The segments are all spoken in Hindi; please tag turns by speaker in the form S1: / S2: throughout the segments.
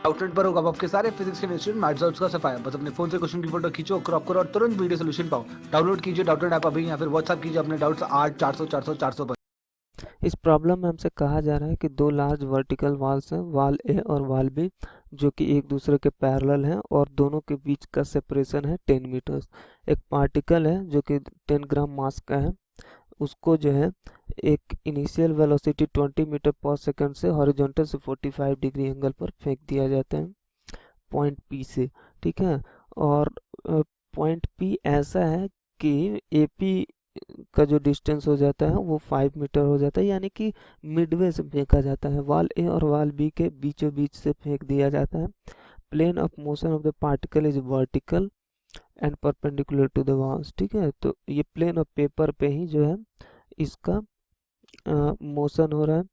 S1: आउटलेट पर होगा आपके सारे फिजिक्स के इंस्टीट्यूट मैथ्स और उसका सफाया। बस अपने फोन से क्वेश्चन की फोटो खींचो, क्रॉप करो और तुरंत वीडियो सोल्यूशन पाओ। डाउनलोड कीजिए डाउटनेट ऐप अभी या फिर व्हाट्सएप कीजिए अपने डाउट्स 8 400 400 400 पर।
S2: इस प्रॉब्लम में हमसे कहा जा रहा है कि दो लार्ज वर्टिकल वॉल्स हैं, वॉल ए और वॉल बी, जो कि एक दूसरे के पैरेलल हैं और दोनों के बीच का सेपरेशन है 10 मीटर्स। एक पार्टिकल है जो कि 10 ग्राम मास का है, उसको जो है एक इनिशियल वेलोसिटी 20 मीटर पर सेकंड से हॉरिजॉन्टल से 45 डिग्री एंगल पर फेंक दिया जाता है पॉइंट पी से। ठीक है। और पॉइंट पी ऐसा है कि ए पी का जो डिस्टेंस हो जाता है वो 5 मीटर हो जाता है, यानी कि मिडवे से फेंका जाता है। वाल ए और वाल बी के बीचों बीच से फेंक दिया जाता है। Plane of motion of the particle is vertical and perpendicular to the walls. ठीक है, तो ये प्लेन ऑफ पेपर पे ही जो है इसका मोशन हो रहा है।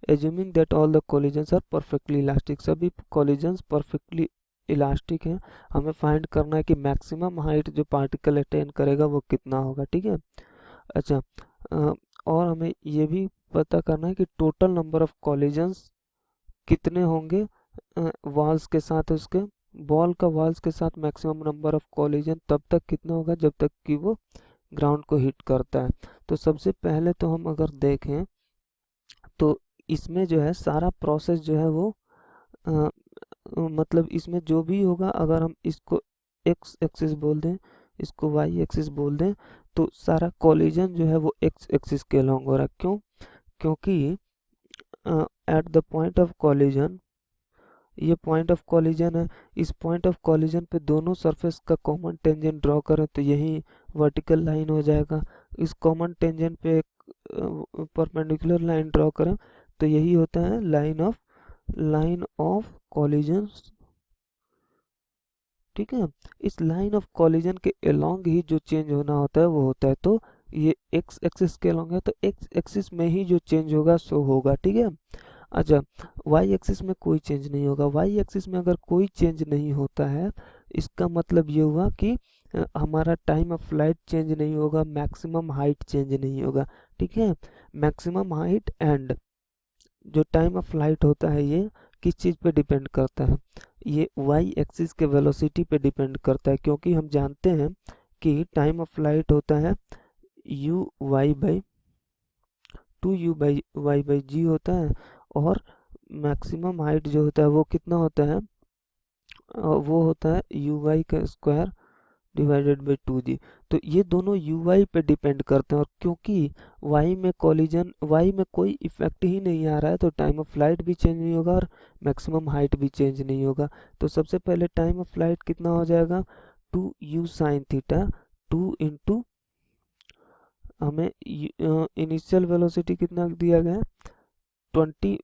S2: Assuming that all the collisions are perfectly elastic, सभी कोलिजन्स परफेक्टली इलास्टिक हैं। हमें फाइंड करना है कि मैक्सिमम हाइट जो पार्टिकल अटेन करेगा वो कितना होगा। ठीक है। अच्छा, अ, और हमें ये भी पता करना है कि टोटल नंबर ऑफ कॉलिजन्स कितने होंगे वॉल्स के साथ। उसके बॉल का वॉल्स के साथ मैक्सिमम नंबर ऑफ कॉलिजन तब तक कितना होगा जब तक कि वो ग्राउंड को हिट करता है। तो सबसे पहले तो हम अगर देखें तो इसमें जो है सारा प्रोसेस जो है वो अ, मतलब इसमें जो भी होगा, अगर हम इसको एक्स एक्सिस बोल दें, इसको वाई एक्सिस बोल दें, तो सारा कॉलिजन जो है वो एक्स एक्सिस के अलॉन्ग हो रहा है। क्यों? क्योंकि at the point of collision, ये पॉइंट ऑफ कॉलिजन है, इस पॉइंट ऑफ कॉलिजन पे दोनों सरफेस का कॉमन टेंजेंट ड्रॉ करें तो यही वर्टिकल लाइन हो जाएगा। इस कॉमन टेंजेंट पे एक परपेंडिकुलर लाइन ड्रॉ करें तो यही होता है लाइन ऑफ कॉलिजन। ठीक है। इस लाइन ऑफ कॉलिजन के अलोंग ही जो चेंज होना होता है वो होता है। तो ये एक्स एक्सिस के अलोंग है तो एक्स एक्सिस में ही जो चेंज होगा सो होगा। ठीक है। अच्छा, वाई एक्सिस में कोई चेंज नहीं होगा। वाई एक्सिस में अगर कोई चेंज नहीं होता है, इसका मतलब ये हुआ कि हमारा टाइम ऑफ फ्लाइट चेंज नहीं होगा, मैक्सिमम हाइट चेंज नहीं होगा। ठीक है। मैक्सिमम हाइट एंड जो टाइम ऑफ फ्लाइट होता है ये किस चीज़ पे डिपेंड करता है? ये वाई एक्सिस के वेलोसिटी पे डिपेंड करता है, क्योंकि हम जानते हैं कि टाइम ऑफ फ्लाइट होता है यू वाई बाई 2u/y/g होता है, और मैक्सिमम हाइट जो होता है वो कितना होता है? वो होता है u/y का स्क्वायर डिवाइडेड बाई 2g। तो ये दोनों u/y पे डिपेंड करते हैं, और क्योंकि y में कोई इफेक्ट ही नहीं आ रहा है तो टाइम ऑफ फ्लाइट भी चेंज नहीं होगा और मैक्सिमम हाइट भी चेंज नहीं होगा। तो सबसे पहले टाइम ऑफ फ्लाइट कितना हो जाएगा? 2u साइन थीटा, 2 इंटू हमें इनिशियल वेलोसिटी कितना दिया गया है? 20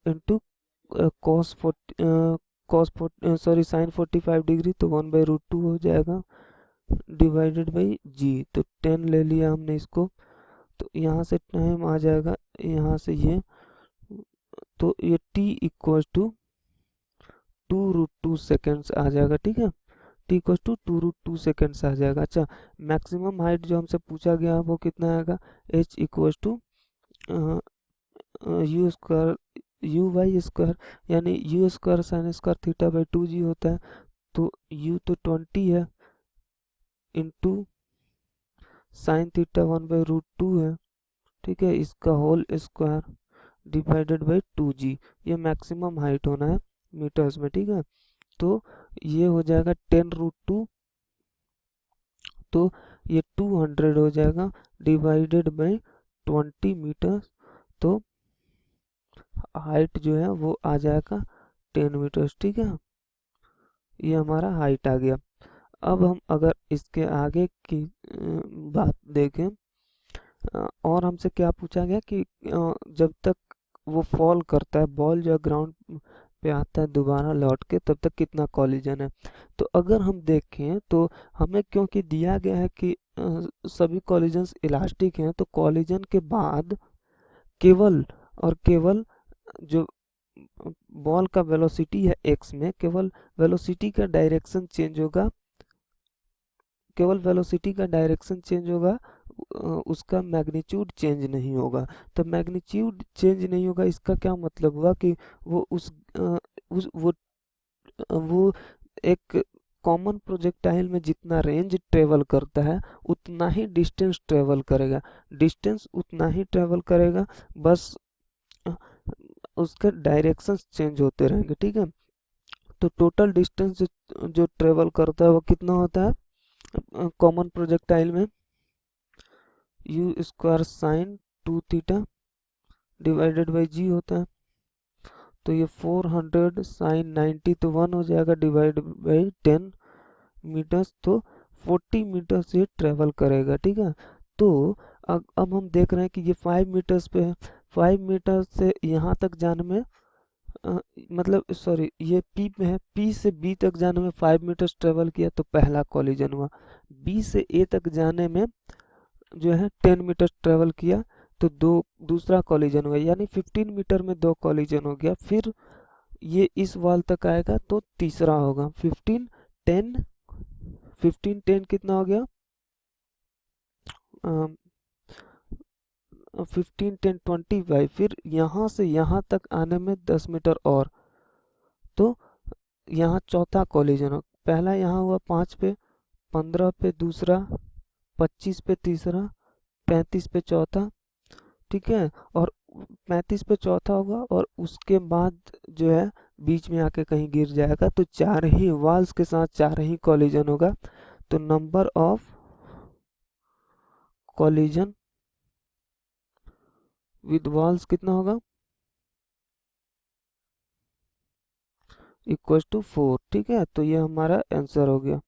S2: इंटू साइन 45 डिग्री, तो 1/√2 हो जाएगा डिवाइडेड बाई जी। तो 10 ले लिया हमने इसको, तो यहाँ से टाइम आ जाएगा, यहाँ से ये, तो ये t इक्वल टू 2√2 सेकेंड्स आ जाएगा। ठीक है। t इक्वल टू 2√2 सेकेंड्स आ जाएगा। अच्छा, मैक्सिमम हाइट जो हमसे पूछा गया वो कितना आएगा? h equal to u square u/स्क्वायर, यानी u square sine square theta by 2g होता है। तो u तो 20 है इंटू साइन थीटा 1/√2 है। ठीक है, इसका whole square divided by 2g। ये मैक्सिमम हाइट होना है मीटर्स में। ठीक है। तो ये हो जाएगा 10√2, तो ये 200 हो जाएगा डिवाइडेड बाई 20 मीटर। तो हाइट जो है वो आ जाएगा 10 मीटर्स। ठीक है, ये हमारा हाइट आ गया। अब हम अगर इसके आगे की बात देखें, और हमसे क्या पूछा गया कि जब तक वो फॉल करता है, बॉल जो ग्राउंड पे आता है दोबारा लौट के, तब तक कितना कॉलिजन है। तो अगर हम देखें तो हमें, क्योंकि दिया गया है कि सभी कॉलिजन्स इलास्टिक हैं, तो कॉलिजन के बाद केवल और केवल जो बॉल का वेलोसिटी है एक्स में, केवल वेलोसिटी का डायरेक्शन चेंज होगा, केवल वेलोसिटी का डायरेक्शन चेंज होगा उसका मैग्नीट्यूड चेंज नहीं होगा। तो मैग्नीट्यूड चेंज नहीं होगा, इसका क्या मतलब हुआ कि वो उस वो एक कॉमन प्रोजेक्टाइल में जितना रेंज ट्रेवल करता है उतना ही डिस्टेंस ट्रेवल करेगा, डिस्टेंस उतना ही ट्रेवल करेगा, बस अ, उसके डायरेक्शंस चेंज होते रहेंगे, ठीक है। तो टोटल डिस्टेंस जो ट्रेवल करता है वो कितना होता है कॉमन प्रोजेक्टाइल में, u square sine 2 theta divided by g होता है। तो ये 400 साइन 90 तो 1 हो जाएगा डिवाइड बाई 10 मीटर्स, तो 40 मीटर से ट्रेवल करेगा, ठीक है। तो अब हम देख रहे हैं कि ये 5 मीटर्स पे है, 5 मीटर से यहाँ तक जाने में मतलब सॉरी ये पी में है, पी से बी तक जाने में 5 मीटर्स ट्रेवल किया तो पहला कॉलिजन हुआ। बी से ए तक जाने में जो है 10 मीटर ट्रेवल किया तो दूसरा कॉलिजन हुआ, यानी 15 मीटर में 2 कॉलिजन हो गया। फिर ये इस वॉल तक आएगा तो तीसरा होगा। 15 10 कितना हो गया, 15 10 25। फिर यहाँ से यहाँ तक आने में 10 मीटर और, तो यहाँ चौथा कॉलिजन हो। पहला यहाँ हुआ 5 पे, 15 पे दूसरा, 25 पे तीसरा, 35 पे चौथा, ठीक है। और 35 पे चौथा होगा और उसके बाद जो है बीच में आके कहीं गिर जाएगा, तो 4 ही वॉल्स के साथ 4 ही कॉलिजन होगा। तो number of collision with walls कितना होगा, इक्वल टू 4, ठीक है। तो ये हमारा आंसर हो गया।